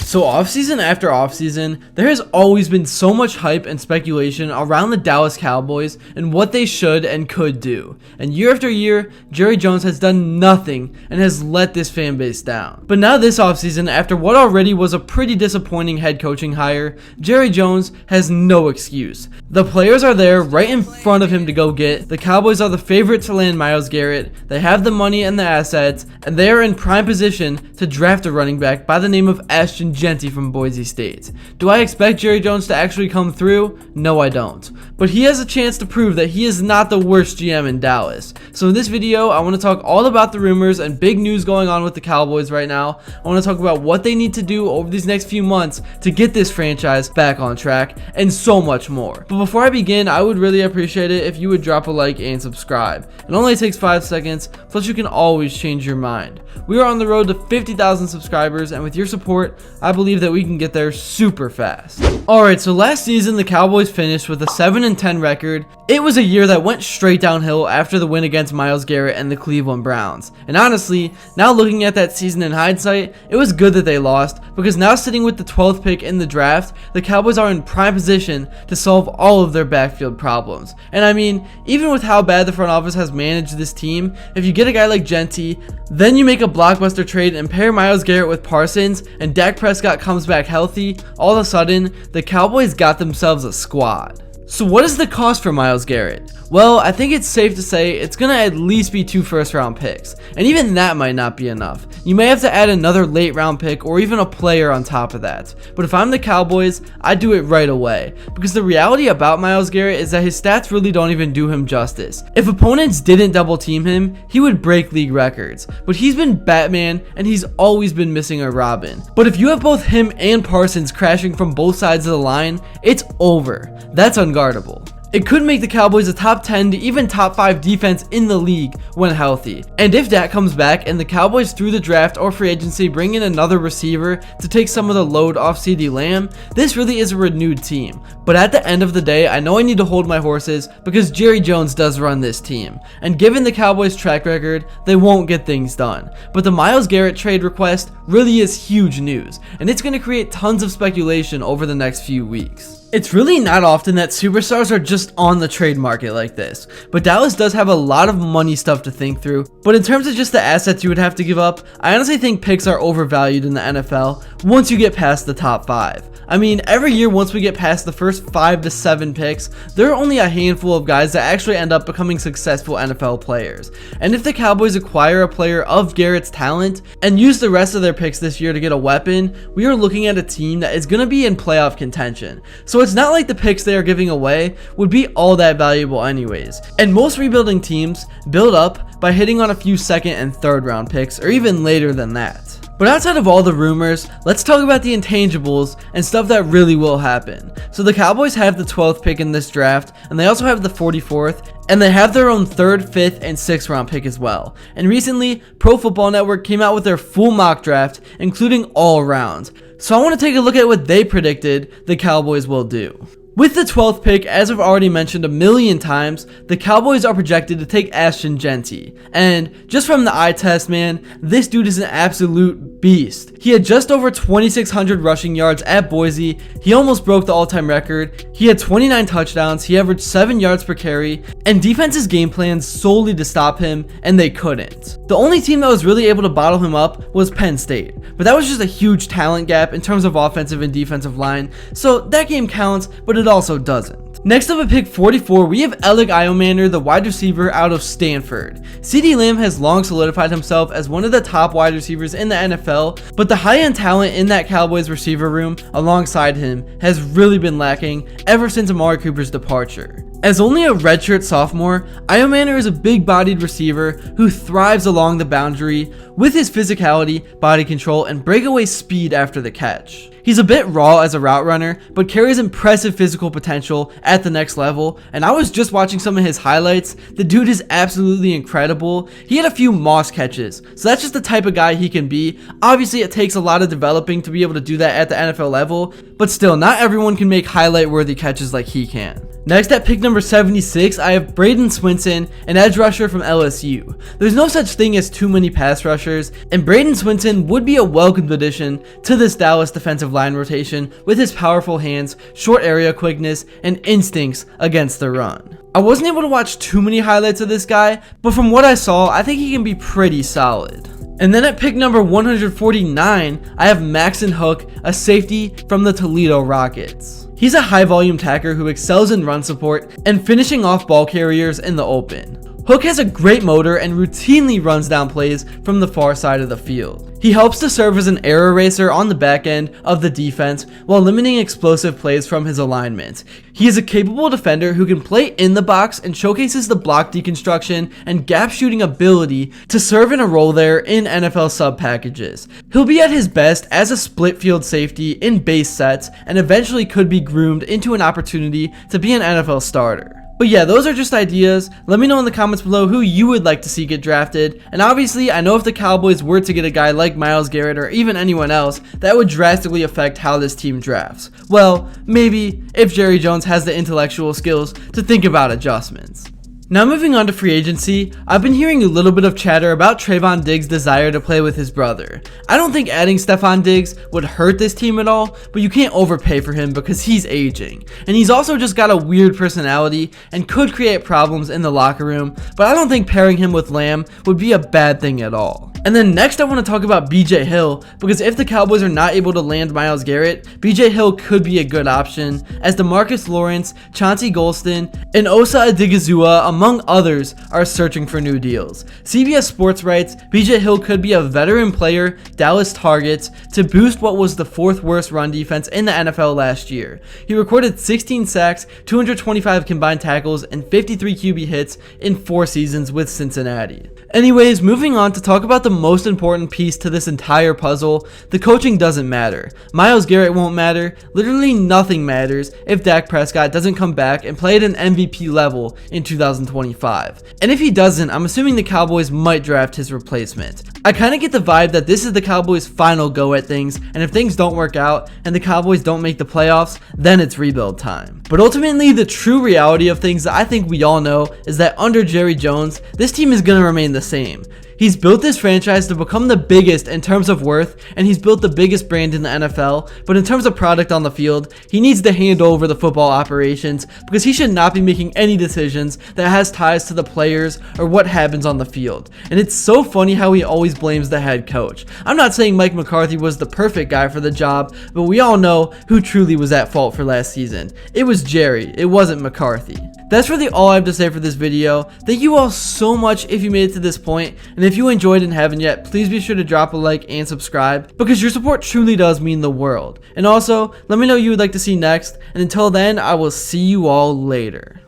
So offseason after offseason, there has always been so much hype and speculation around the Dallas Cowboys and what they should and could do. And year after year, Jerry Jones has done nothing and has let this fan base down. But now this offseason, after what already was a pretty disappointing head coaching hire, Jerry Jones has no excuse. The players are there right in front of him to go get. The Cowboys are the favorite to land Myles Garrett. They have the money and the assets, and they are in prime position to draft a running back by the name of Ashton Jeanty from Boise State. Do I expect Jerry Jones to actually come through? No, I don't. But he has a chance to prove that he is not the worst GM in Dallas. So in this video, I want to talk all about the rumors and big news going on with the Cowboys right now. I want to talk about what they need to do over these next few months to get this franchise back on track, and so much more. But before I begin, I would really appreciate it if you would drop a like and subscribe. It only takes 5 seconds, plus you can always change your mind. We are on the road to 50,000 subscribers, and with your support, I believe that we can get there super fast. Alright, so last season the Cowboys finished with a 7-10 record. It was a year that went straight downhill after the win against Myles Garrett and the Cleveland Browns. And honestly, now looking at that season in hindsight, it was good that they lost, because now sitting with the 12th pick in the draft, the Cowboys are in prime position to solve all of their backfield problems. And I mean, even with how bad the front office has managed this team, if you get a guy like Jeanty, then you make a blockbuster trade and pair Myles Garrett with Parsons, and Dak Prescott comes back healthy, all of a sudden, the Cowboys got themselves a squad. So what is the cost for Myles Garrett? Well, I think it's safe to say it's going to at least be 2 first-round picks, and even that might not be enough. You may have to add another late-round pick or even a player on top of that. But if I'm the Cowboys, I'd do it right away, because the reality about Myles Garrett is that his stats really don't even do him justice. If opponents didn't double-team him, he would break league records, but he's been Batman and he's always been missing a Robin. But if you have both him and Parsons crashing from both sides of the line, it's over. That's unguardable. It could make the Cowboys a top 10 to even top 5 defense in the league when healthy. And if Dak comes back and the Cowboys through the draft or free agency bring in another receiver to take some of the load off CeeDee Lamb, this really is a renewed team. But at the end of the day, I know I need to hold my horses because Jerry Jones does run this team. And given the Cowboys' track record, they won't get things done. But the Myles Garrett trade request really is huge news, and it's going to create tons of speculation over the next few weeks. It's really not often that superstars are just on the trade market like this, but Dallas does have a lot of money stuff to think through. But in terms of just the assets you would have to give up, I honestly think picks are overvalued in the NFL once you get past the top 5. I mean, every year once we get past the first 5 to 7 picks, there are only a handful of guys that actually end up becoming successful NFL players. And if the Cowboys acquire a player of Garrett's talent and use the rest of their picks this year to get a weapon, we are looking at a team that is going to be in playoff contention. So it's not like the picks they are giving away would be all that valuable anyways. And most rebuilding teams build up by hitting on a few 2nd and 3rd round picks, or even later than that. But outside of all the rumors, let's talk about the intangibles and stuff that really will happen. So the Cowboys have the 12th pick in this draft, and they also have the 44th, and they have their own 3rd, 5th, and 6th round pick as well. And recently, Pro Football Network came out with their full mock draft, including all rounds. So I want to take a look at what they predicted the Cowboys will do. With the 12th pick, as I've already mentioned a million times, the Cowboys are projected to take Ashton Jeanty. And just from the eye test, man, this dude is an absolute beast. He had just over 2,600 rushing yards at Boise. He almost broke the all-time record. He had 29 touchdowns. He averaged 7 yards per carry. And defenses game plans solely to stop him, and they couldn't. The only team that was really able to bottle him up was Penn State. But that was just a huge talent gap in terms of offensive and defensive line. So that game counts, but it also doesn't. Next up at pick 44, we have Alec Iomander, the wide receiver out of Stanford. CeeDee Lamb has long solidified himself as one of the top wide receivers in the NFL, but the high-end talent in that Cowboys receiver room alongside him has really been lacking ever since Amari Cooper's departure. As only a redshirt sophomore, Iomander is a big-bodied receiver who thrives along the boundary with his physicality, body control, and breakaway speed after the catch. He's a bit raw as a route runner, but carries impressive physical potential at the next level, and I was just watching some of his highlights. The dude is absolutely incredible. He had a few Moss catches, so that's just the type of guy he can be. Obviously, it takes a lot of developing to be able to do that at the NFL level, but still, not everyone can make highlight-worthy catches like he can. Next at pick number 76, I have Braden Swinson, an edge rusher from LSU. There's no such thing as too many pass rushers, and Braden Swinson would be a welcomed addition to this Dallas defensive line rotation with his powerful hands, short area quickness, and instincts against the run. I wasn't able to watch too many highlights of this guy, but from what I saw, I think he can be pretty solid. And then at pick number 149, I have Maxon Hook, a safety from the Toledo Rockets. He's a high volume tackler who excels in run support and finishing off ball carriers in the open. Hook has a great motor and routinely runs down plays from the far side of the field. He helps to serve as an error eraser on the back end of the defense while limiting explosive plays from his alignment. He is a capable defender who can play in the box and showcases the block deconstruction and gap shooting ability to serve in a role there in NFL sub packages. He'll be at his best as a split field safety in base sets and eventually could be groomed into an opportunity to be an NFL starter. But yeah, those are just ideas. Let me know in the comments below who you would like to see get drafted. And obviously, I know if the Cowboys were to get a guy like Myles Garrett or even anyone else, that would drastically affect how this team drafts. Well, maybe if Jerry Jones has the intellectual skills to think about adjustments. Now moving on to free agency, I've been hearing a little bit of chatter about Trayvon Diggs' desire to play with his brother. I don't think adding Stephon Diggs would hurt this team at all, but you can't overpay for him because he's aging. And he's also just got a weird personality and could create problems in the locker room, but I don't think pairing him with Lamb would be a bad thing at all. And then next I want to talk about BJ Hill, because if the Cowboys are not able to land Myles Garrett, BJ Hill could be a good option, as DeMarcus Lawrence, Chauncey Golston, and Osa Odigizua, among others, are searching for new deals. CBS Sports writes, BJ Hill could be a veteran player Dallas targets to boost what was the 4th worst run defense in the NFL last year. He recorded 16 sacks, 225 combined tackles, and 53 QB hits in 4 seasons with Cincinnati. Anyways, moving on to talk about the most important piece to this entire puzzle, the coaching doesn't matter. Myles Garrett won't matter. Literally nothing matters if Dak Prescott doesn't come back and play at an MVP level in 2025. And if he doesn't, I'm assuming the Cowboys might draft his replacement. I kind of get the vibe that this is the Cowboys' final go at things, and if things don't work out and the Cowboys don't make the playoffs, then it's rebuild time. But ultimately, the true reality of things that I think we all know is that under Jerry Jones, this team is going to remain the same. He's built this franchise to become the biggest in terms of worth, and he's built the biggest brand in the NFL, but in terms of product on the field, he needs to hand over the football operations because he should not be making any decisions that has ties to the players or what happens on the field. And it's so funny how he always blames the head coach. I'm not saying Mike McCarthy was the perfect guy for the job, but we all know who truly was at fault for last season. It was Jerry, it wasn't McCarthy. That's really all I have to say for this video. Thank you all so much if you made it to this point, and if you enjoyed and haven't yet, please be sure to drop a like and subscribe, because your support truly does mean the world. And also, let me know who you would like to see next, and until then, I will see you all later.